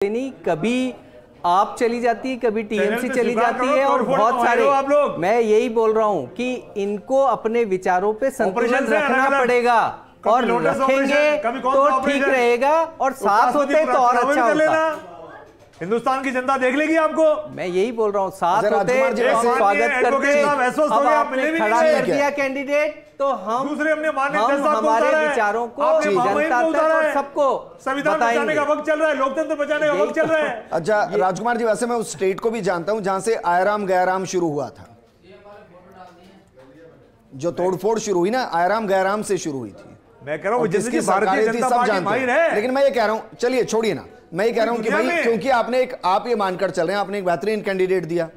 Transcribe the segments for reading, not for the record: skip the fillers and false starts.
नहीं, कभी आप चली जाती है, कभी टीएमसी चली जाती है और बहुत सारे आप लोग। मैं यही बोल रहा हूं कि इनको अपने विचारों पे संतुलन रखना पड़ेगा और रखेंगे तो ठीक रहेगा और साथ होते तो और अच्छा होता। हिंदुस्तान की जनता देख लेगी आपको। मैं यही बोल रहा हूँ, साथ होते स्वागत करते। अब आपने खड़ा कर दिया कैंडिडेट तो हम दूसरे हमने हमारे विचारों को जनता तक और सबको संविधान बचाने का वक्त चल रहा है, लोकतंत्र बचाने का वक्त चल रहा है। अच्छा राजकुमार जी, वैसे मैं उस स्टेट को भी जानता हूं जहां से आयराम गैराम शुरू हुआ था, जो तोड़फोड़ शुरू हुई ना आयराम गैराम से शुरू हुई थी। मैं कह रहा हूं जिसकी सरकारी थी सब जानते हैं, लेकिन मैं ये कह रहा हूं, चलिए छोड़िए ना, मैं ये कह रहा हूं कि भाई क्योंकि आप ये मानकर चल रहे हैं आपने एक बेहतरीन कैंडिडेट दिया,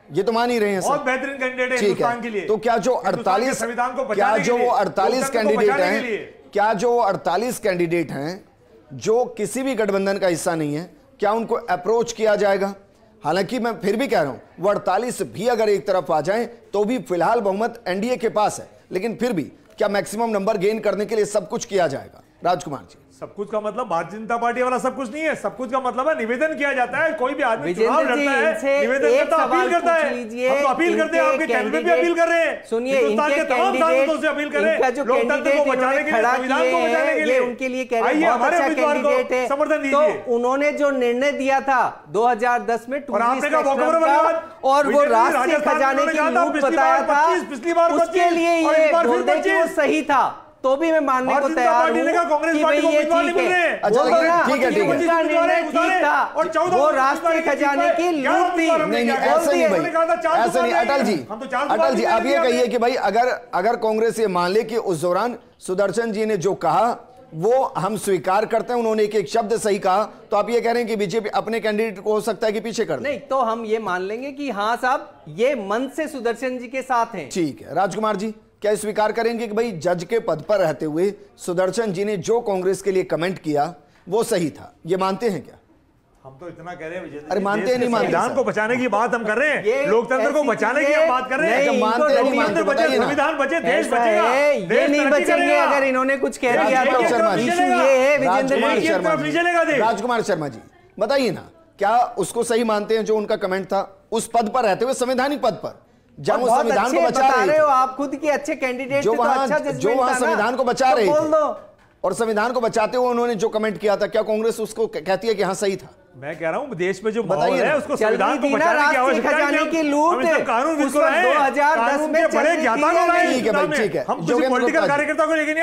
ये तो मान ही रहे हैं बहुत बेहतरीन कैंडिडेट है हिंदुस्तान के लिए। तो क्या जो 48 कैंडिडेट हैं, क्या जो 48 कैंडिडेट हैं जो किसी भी गठबंधन का हिस्सा नहीं है, क्या उनको अप्रोच किया जाएगा? हालांकि मैं फिर भी कह रहा हूं वो 48 भी अगर एक तरफ आ जाएं तो भी फिलहाल बहुमत एनडीए के पास है, लेकिन फिर भी क्या मैक्सिमम नंबर गेन करने के लिए सब कुछ किया जाएगा? राजकुमार जी, सब कुछ का मतलब भारतीय जनता पार्टी वाला सब कुछ नहीं है। सब कुछ का मतलब है निवेदन किया जाता है। कोई भी आदमी चुनाव लड़ता है, निवेदन करता है, अपील करता है। हम तो अपील करते हैं, आपके चैनल पे भी अपील कर रहे हैं। सुनिए, हिंदुस्तान के तमाम सांसदों से अपील करें, लोकतंत्र को बचाने के लिए, संविधान को बचाने के लिए उनके लिए कह रहे हैं हमारे उम्मीदवार को समर्थन दीजिए। तो उन्होंने जो निर्णय दिया था 2010 में और आपने कहा और वो राष्ट्रीय खजाने की लूट बताया था, उसके लिए ये बोल दे कि वो सही था, तो भी मैं मानने को तैयार हूं कि भाई ये ठीक है। ठीक है, निर्णय ठीक था और वो राष्ट्रीय खजाने की लूट थी। नहीं ऐसे नहीं भाई, ऐसे नहीं। अटल जी आप ये कहिए कि भाई अगर कांग्रेस ये मान ले कि उस दौरान सुदर्शन जी ने जो कहा वो हम स्वीकार करते हैं, उन्होंने एक शब्द सही कहा, तो आप ये कह रहे हैं कि बीजेपी अपने कैंडिडेट को हो सकता है कि पीछे कर दे? नहीं, तो हम ये मान लेंगे कि हाँ साहब ये मन से सुदर्शन जी के साथ हैं। ठीक है। राजकुमार जी क्या स्वीकार करेंगे कि भाई जज के पद पर रहते हुए सुदर्शन जी ने जो कांग्रेस के लिए कमेंट किया वो सही था, ये मानते हैं क्या? हम तो इतना कह रहे हैं, अरे मानते हैं नहीं मानते? संविधान को बचाने की बात हम कर रहे हैं, लोकतंत्र को बचाने की हम बात कर रहे हैं। मानते नहीं मानते बताइए ना। संविधान बचे, देश बचेगा। ये नहीं बचेंगे अगर इन्होंने कुछ कह दिया तो। राजकुमार शर्मा जी बताइए ना, क्या उसको सही मानते हैं जो उनका कमेंट था उस पद पर रहते हुए, संवैधानिक पद पर, जब वो संविधान को बचा रहे हो? आप खुद की अच्छे कैंडिडेट जो वहां संविधान को बचा रहे थे और संविधान को बचाते हुए उन्होंने जो कमेंट किया था, क्या कांग्रेस उसको कहती है कि हाँ सही था? मैं कह रहा हूं देश में जो माहौल है उसको संविधान को बचाने की आवश्यकता नहीं की लूट कानून 2010 में बड़े ज्ञाता ठीक है भाई, ठीक है। हम किसी पॉलिटिकल कार्यकर्ता को लेके नहीं